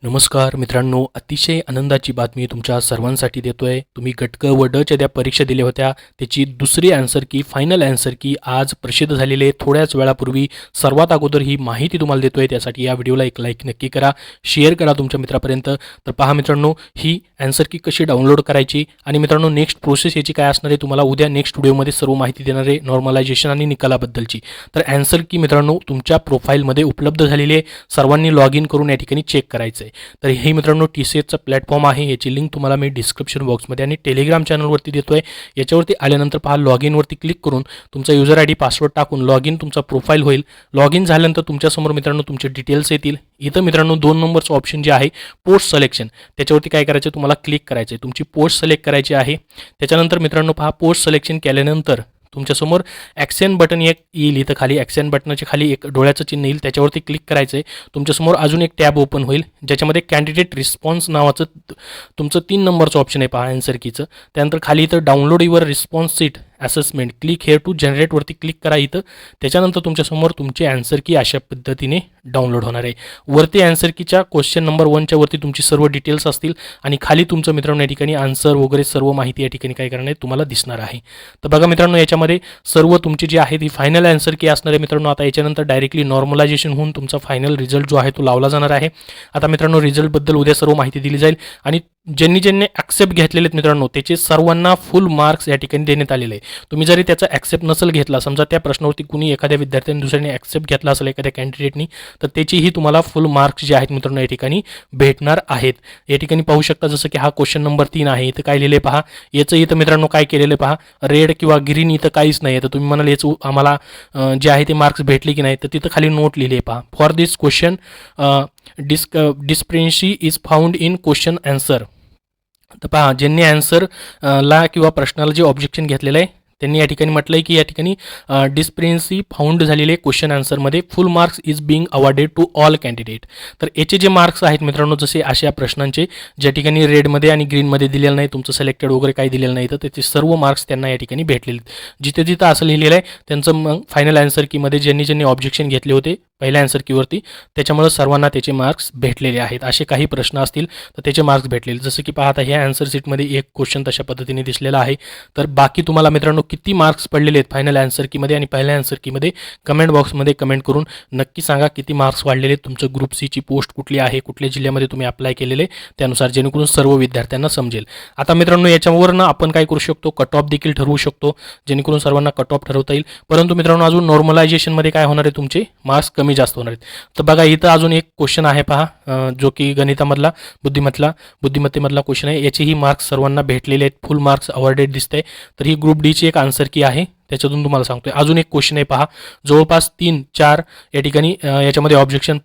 नमस्कार मित्रांनो, अतिशय आनंदाची बातमी तुमच्या सर्वांसाठी देतोय. तुम्ही गट क व ड च्या ज्या परीक्षा दिल्या होत्या त्याची दुसरी आन्सर की फायनल आन्सर की आज प्रसिद्ध झालेली आहे. थोड्याच वेळापूर्वी सर्वात अगोदर ही माहिती तुम्हाला देतोय. त्यासाठी या व्हिडिओला एक लाईक नक्की करा, शेअर करा तुमच्या मित्रापर्यंत. तर पहा मित्रांनो, ही आन्सर की कशी डाउनलोड करायची आणि मित्रांनो नेक्स्ट प्रोसेस याची काय असणार आहे तुम्हाला उद्या नेक्स्ट व्हिडिओमध्ये सर्व माहिती देणार आहे नॉर्मलायझेशन आणि निकालाबद्दलची. तर आन्सर की मित्रांनो तुमच्या प्रोफाईलमध्ये उपलब्ध झालेली आहे. सर्वांनी लॉग इन करून या ठिकाणी चेक करायचं आहे. तर हे मित्रांनो TCSचा प्लॅटफॉर्म आहे. याची लिंक तुम्हाला मी डिस्क्रिप्शन बॉक्समध्ये आणि टेलिग्राम चॅनलवरती देतोय. याच्यावरती आल्यानंतर पहा लॉग इनवरती क्लिक करून तुमचा युजर ID पासवर्ड टाकून लॉग इन तुमचा प्रोफाईल होईल. लॉग इन झाल्यानंतर तुमच्यासमोर मित्रांनो तुमचे डिटेल्स येतील. इथं मित्रांनो 2 नंबरचं ऑप्शन जे आहे पोस्ट सिलेक्शन, त्याच्यावरती काय करायचं तुम्हाला क्लिक करायचं आहे. तुमची पोस्ट सिलेक्ट करायची आहे. त्याच्यानंतर मित्रांनो पहा पोस्ट सिलेक्शन केल्यानंतर तुमच्यासमोर ॲक्सेंट बटन एक येईल. इथं खाली ॲक्सेंट बटनाच्या खाली एक डोळ्याचं चिन्ह येईल, त्याच्यावरती क्लिक करायचं आहे. तुमच्यासमोर अजून एक टॅब ओपन होईल ज्याच्यामध्ये कॅन्डिडेट रिस्पॉन्स नावाचं तुमचं 3 नंबरचं ऑप्शन आहे पहा आन्सर कीचं. त्यानंतर खाली इथं download your response sheet assessment, click here to जनरेटवरती क्लिक करा इथं. त्याच्यानंतर तुमच्यासमोर तुमची आन्सर की अशा पद्धतीने डाउनलोड होणार आहे. वरती आन्सर कीच्या क्वेश्चन नंबर 1च्या वरती तुमची सर्व डिटेल्स असतील आणि खाली तुमचं मित्रांनो या ठिकाणी आन्सर वगैरे सर्व माहिती या ठिकाणी काय करणार आहे तुम्हाला दिसणार आहे. तर बघा मित्रांनो, याच्यामध्ये सर्व तुमची जी आहे ती फायनल आन्सर की असणार आहे मित्रांनो. आता याच्यानंतर डायरेक्टली नॉर्मलायझेशन होऊन तुमचा फायनल रिझल्ट जो आहे तो लावला जाणार आहे. आता मित्रांनो रिझल्टबद्दल उद्या सर्व माहिती दिली जाईल आणि ज्यांनी ॲक्सेप्ट घेतलेले आहेत मित्रांनो त्याचे सर्वांना फुल मार्क्स या ठिकाणी देण्यात आलेले आहे. तुम्ही जरी त्याचा ॲक्सेप्ट नसेल घेतला, समजा त्या प्रश्नावरती कुणी एखाद्या विद्यार्थ्याने दुसऱ्याने ॲक्सेप्ट घेतला असेल एखाद्या कॅन्डिडेटनी, तर त्याचीही तुम्हाला फुल मार्क्स जे आहेत मित्रांनो या ठिकाणी भेटणार आहेत. या ठिकाणी पाहू शकता जसं की हा क्वेश्चन नंबर 3 आहे. इथं काय लिहिलं आहे पहा. याचं इथं मित्रांनो काय केलेलं आहे पहा, रेड किंवा ग्रीन इथं काहीच नाही आहे. तर तुम्ही म्हणाल याचं आम्हाला जे आहे ते मार्क्स भेटले की नाही, तर तिथं खाली नोट लिहिली आहे पहा. For this question discrepancy is found in question answer. तर पहा ज्यांनी आन्सर ला किंवा प्रश्नाला जे ऑब्जेक्शन घेतलेलं आहे त्यांनी या ठिकाणी म्हटलं आहे की या ठिकाणी डिस्क्रिपन्सी फाउंड झालेले क्वेश्चन आन्सरमध्ये full marks is being awarded to all candidate. तर याचे जे मार्क्स आहेत मित्रांनो जसे अशा प्रश्नांचे ज्या ठिकाणी रेडमध्ये आणि ग्रीनमध्ये दिलेलं नाही, तुमचं सिलेक्टेड वगैरे काही दिलेलं नाही, तर त्याचे सर्व मार्क्स त्यांना या ठिकाणी भेटलेले. जिथे जिथं असं लिहिलेलं आहे त्यांचं मग फायनल आन्सर कीमध्ये ज्यांनी ऑब्जेक्शन घेतले होते पहिल्या आन्सर कीवरती त्याच्यामुळे सर्वांना त्याचे मार्क्स भेटलेले आहेत. असे काही प्रश्न असतील तर त्याचे मार्क्स भेटलेले. जसं की पाहता ह्या आन्सर सीटमध्ये एक क्वेश्चन तशा पद्धतीने दिसलेला आहे. तर बाकी तुम्हाला मित्रांनो किती मार्क्स पडलेले आहेत फायनल आन्सर कीमध्ये आणि पहिल्या आन्सर कीमध्ये कमेंट बॉक्समध्ये कमेंट करून नक्की सांगा किती मार्क्स वाढलेले आहेत. तुमचं ग्रुप सीची पोस्ट कुठली आहे, कुठल्या जिल्ह्यामध्ये तुम्ही अप्लाय केलेले त्यानुसार, जेणेकरून सर्व विद्यार्थ्यांना समजेल. आता मित्रांनो याच्यावरनं आपण काय करू शकतो, कट ऑफ देखील ठरवू शकतो जेणेकरून सर्वांना कट ऑफ ठरवता येईल. परंतु मित्रांनो अजून नॉर्मलायझेशनमध्ये काय होणार आहे तुमचे मार्क्स कमी जास्त होणार आहेत. तर बघा इथं अजून एक क्वेश्चन आहे पहा, जो की गणितामधला बुद्धिमत्तेमधला क्वेश्चन आहे. याचेही मार्क्स सर्वांना भेटलेले आहेत, फुल मार्क्स अवॉर्डेड दिसते. तर ही ग्रुप डी ची एक आन्सर की आहे, त्याच्यातून तुम्हाला सांगतोय. अजून एक क्वेश्चन आहे पहा, जवळपास 3-4 या ठिकाणी याच्यामध्ये ऑब्जेक्शन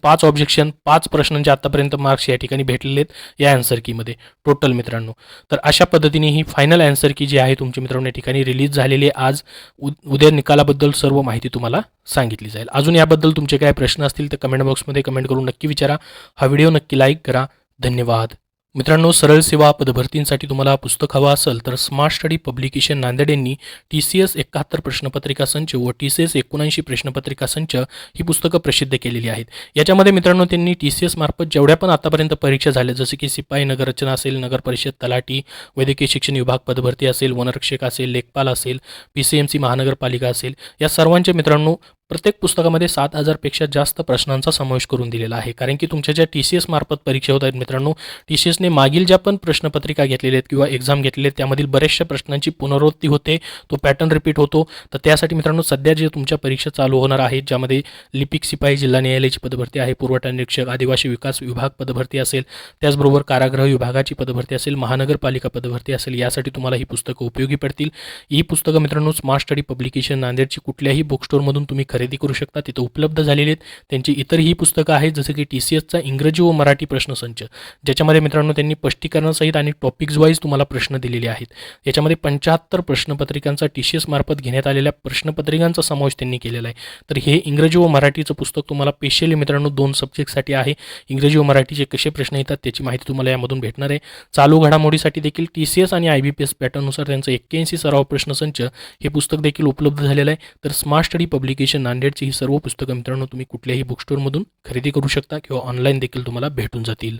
5 प्रश्नांचे आतापर्यंत मार्क्स या ठिकाणी भेटलेले आहेत या आन्सर कीमध्ये टोटल मित्रांनो. तर अशा पद्धतीने ही फायनल आन्सर की जी आहे तुमची मित्रांनो या ठिकाणी रिलीज झालेली आहे. आज उद्या निकालाबद्दल सर्व माहिती तुम्हाला सांगितली जाईल. अजून याबद्दल तुमचे काय प्रश्न असतील तर कमेंट बॉक्समध्ये कमेंट करून नक्की विचारा. हा व्हिडिओ नक्की लाईक करा. धन्यवाद. मित्रांनो, सरळ सेवा पदभरतींसाठी तुम्हाला पुस्तक हवं असेल तर स्मार्ट स्टडी पब्लिकेशन नांदेड यांनी TCS 71 प्रश्नपत्रिका संच व TCS 79 प्रश्नपत्रिका संच ही पुस्तकं प्रसिद्ध केलेली आहेत. याच्यामध्ये मित्रांनो त्यांनी TCS मार्फत जेवढ्या पण आतापर्यंत परीक्षा झाल्या जसे की सिपाई नगररचना असेल, नगर परिषद, तलाठी, वैद्यकीय शिक्षण विभाग पदभरती असेल, वनरक्षक असेल, लेखपाल असेल, PCMC महानगरपालिका असेल, या सर्वांचे मित्रांनो प्रत्येक पुस्तकामध्ये 7000 पेक्षा जास्त प्रश्नांचा समावेश करून दिलेला आहे. कारण की तुमच्या ज्या TCS मार्फत परीक्षा होत आहेत मित्रांनो, TCSने मागील ज्या पण प्रश्नपत्रिका घेतलेल्या आहेत किंवा एक्झाम घेतलेले आहेत त्यामधील बऱ्याचशा प्रश्नांची पुनरावृत्ती होते, तो पॅटर्न रिपीट होतो. तर त्यासाठी मित्रांनो सध्या जे तुमच्या परीक्षा चालू होणार आहेत ज्यामध्ये लिपिक सिपाई जिल्हा न्यायालयाची पदभरती आहे, पुरवठा निरीक्षक, आदिवासी विकास विभाग पदभरती असेल, त्याचबरोबर कारागृह विभागाची पदभरती असेल, महानगरपालिका पदभरती असेल, यासाठी तुम्हाला ही पुस्तकं उपयोगी पडतील. ही पुस्तकं मित्रांनो स्मार्ट स्टडी पब्लिकेशन नांदेडची कुठल्याही बुक स्टोअरमधून तुम्ही खरेदी करू शकता, तिथं उपलब्ध झालेली आहेत. त्यांची इतरही पुस्तकं आहेत जसं की TCSचा इंग्रजी व मराठी प्रश्नसंच, ज्याच्यामध्ये मित्रांनो त्यांनी स्पष्टीकरणासहित आणि टॉपिक्स वाईज तुम्हाला प्रश्न दिलेले आहेत. याच्यामध्ये 75 प्रश्नपत्रिकांचा TCS मार्फत घेण्यात आलेल्या प्रश्नपत्रिकांचा समावेश त्यांनी केलेला आहे. तर हे इंग्रजी व मराठीचं पुस्तक तुम्हाला स्पेशली मित्रांनो 2 सब्जेक्टसाठी आहे. इंग्रजी व मराठीचे कसे प्रश्न येतात त्याची माहिती तुम्हाला यामधून भेटणार आहे. चालू घडामोडीसाठी देखील TCS आणि IBPS पॅटर्ननुसार त्यांचं 81 सराव प्रश्नसंच हे पुस्तक देखील उपलब्ध झालेलं आहे. तर स्मार्ट स्टडी पब्लिकेशन नांदेडची ही सर्व पुस्तकं मित्रांनो तुम्ही कुठल्याही बुक स्टोअरमधून खरेदी करू शकता किंवा ऑनलाईन देखील तुम्हाला भेटून जातील.